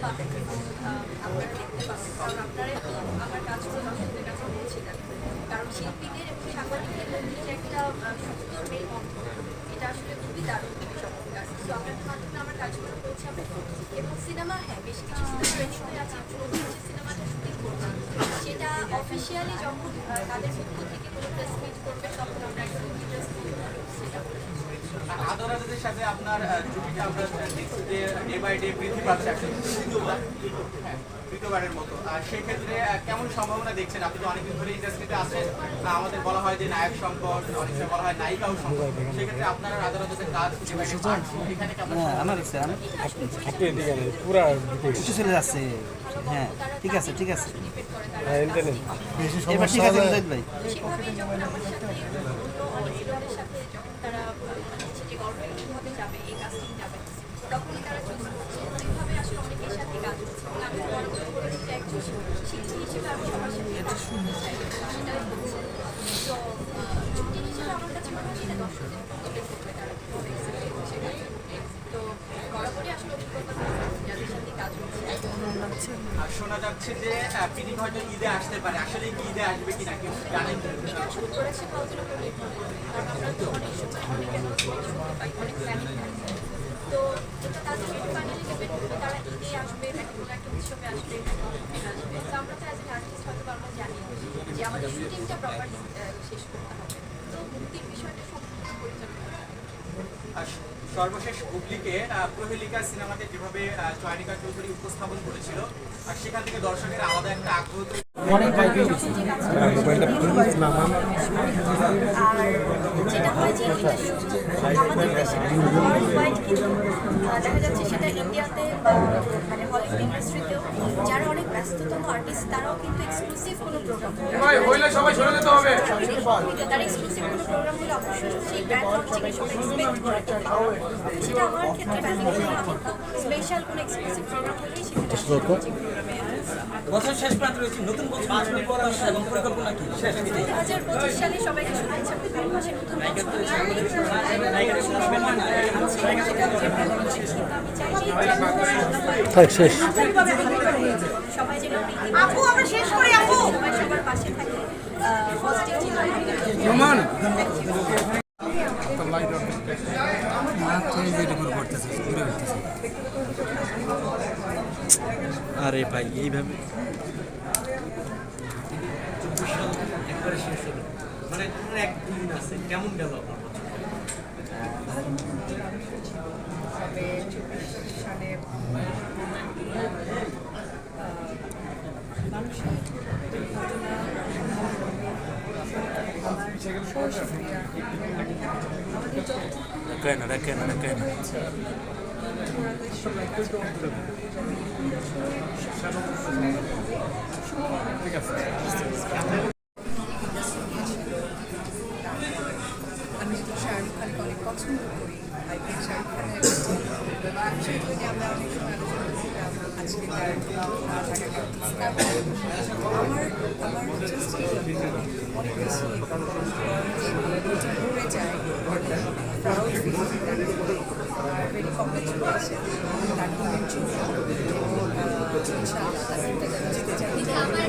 পাবেন এবং আপনারা দেখতে পাবেন, কারণ আপনারাই তো আমার কাজগুলো দর্শকদের কাছে পৌঁছে দেন। কারণ শিল্পীদের এবং সাংবাদিকদের মধ্যে যে একটা সুন্দর মেলবন্ধন, এটা আসলে খুবই দারুণ, খুবই চমৎকার। তো আপনাদের মাধ্যমে আমার কাজগুলো পৌঁছাবে এবং সিনেমা, হ্যাঁ বেশ কিছু সিনেমা রেডি আছে। নতুন যে সিনেমাটা শুটিং করছি সেটা অফিসিয়ালি যখন তাদের পক্ষ থেকে কোনো প্রেস মিট করবে তখন আমরা একটা প্রেস সেটা করে আদরাদের সাথে আপনার জুটিটা আমরা দেখছি যে ডে বাই ডে বৃদ্ধি পাচ্ছে আসলে তৃতীয়বারের মতো। আর সেক্ষেত্রে কেমন সম্ভাবনা দেখছেন? আপনি তো অনেকদিন ধরে ইন্ডাস্ট্রিতে আছেন, আমাদের বলা হয় যে নায়ক সংকট, অনেক সময় বলা হয় নায়িকাও সংকট। সেক্ষেত্রে আপনারা আদরাদের কাজ এখানে কেমন চলে যাচ্ছে? হ্যাঁ ঠিক আছে ঠিক আছে। এবার ঠিক আছে ভাই। সেভাবেই যখন আমার সাথে অন্য হিরোদের সাথে যখন তারা হচ্ছে যে গল্পভাবে যাবে, এই কাস্টিং যাবে, তখনই তারা চুজ করছে। ওইভাবে আসলে অনেকের সাথে কাজ হচ্ছে এবং আমি তো বড় করে বলেছি যে একজন শিল্পী হিসেবে আমি সবার সাথে কাজ করতে চাই, সেটাই বলছি। তো ছুটি হিসেবে আমার কাছে মনে হয় এটা দর্শকদের ডিপেন্ড করবে তারা কীভাবে এক্সিকিউট করছে কাজ। তো বরাবরই আসলে অভিজ্ঞতা যাদের সাথে কাজ হচ্ছে। আর শোনা যাচ্ছে যে পিডিং হয়তো ঈদে আসতে পারে, আসলে কি ঈদে আসবে কিনা কেউ জানেন? এটা আসলে প্রোডাকশন হাউসের উপর নির্ভর করে, কারণ আমরা তো অনেক সময় অনেক অ্যানাউন্সমেন্ট শুনতে পাই, অনেক প্ল্যানিং থাকে। তো এটা তাদের ফাইনালি ডিপেন্ড করবে তারা ঈদে আসবে নাকি কোনো একটা উৎসবে আসবে নাকি আসবে। তো আমরা তো অ্যাজ এন আর্টিস্ট হয়তো আমরা জানি যে আমাদের শুটিংটা প্রপারলি শেষ করতে হবে। তো মুক্তির বিষয়টা সম্পূর্ণ পরিচালনা করা হবে। আর সর্বশেষ বুবলিকে প্রহেলিকা সিনেমাতে যেভাবে চয়নিকা চৌধুরী উপস্থাপন করেছিল, আর সেখান থেকে দর্শকের আলাদা একটা আগ্রহ তৈরি। আর যেটা হয় যে এটা শুধু আমাদের দেশে ওয়ার্ল্ড ওয়াইড, কিন্তু দেখা যাচ্ছে সেটা ইন্ডিয়াতে বা মানে হলিউড ইন্ডাস্ট্রিতেও যারা অনেক ব্যস্ততম আর্টিস্ট তারাও কিন্তু এক্সক্লুসিভ কোনো প্রোগ্রাম তারা এক্সক্লুসিভ কোনো প্রোগ্রাম হলে অবশ্যই সেই ব্র্যান্ড লঞ্চিংয়ে সবাই এক্সপেক্ট করে থাকে। সেটা আমার ক্ষেত্রে ব্যতিক্রম, আমি খুব স্পেশাল কোনো এক্সক্লুসিভ প্রোগ্রাম হলেই সেখানে লঞ্চিং প্রোগ্রামে বছর শেষ প্রান্তে রয়েছে, নতুন বছর আসবে পরামর্শ এবং পরিকল্পনা কি? 2025 সালে সবাইকে শুভেচ্ছা, বিভিন্ন মাসে নতুন বছর শেষ সবাই যেন আপু আমরা শেষ করি, আপু সবাই সবার পাশে থাকে, পজিটিভ চিন্তা আরে ভাই এইভাবে একবারে শেষ হলো, মানে একদিন আছে, কেমন গেল আপনার বছর? তবে 24 সালে মানুষের ঘটনা সহ্রিয়া আমাদের যতটুকু কেন ঠিক আছে। আমি তো শাহরুখ খানকে অনেক পছন্দ করি, আইপিএল শাহরুখ খানের বিষয়গুলো নিয়ে আমরা অনেক সময় আলোচনা করছিলাম। আজকে তার আমার জাস্ট অনেক বেশি ঘুরে যায়, প্রাউড ফিল, ভেরি কংগ্রেচুলেশন তার টিমের জন্য এবং ইনশাআল্লাহ তারা জিতে যাবে।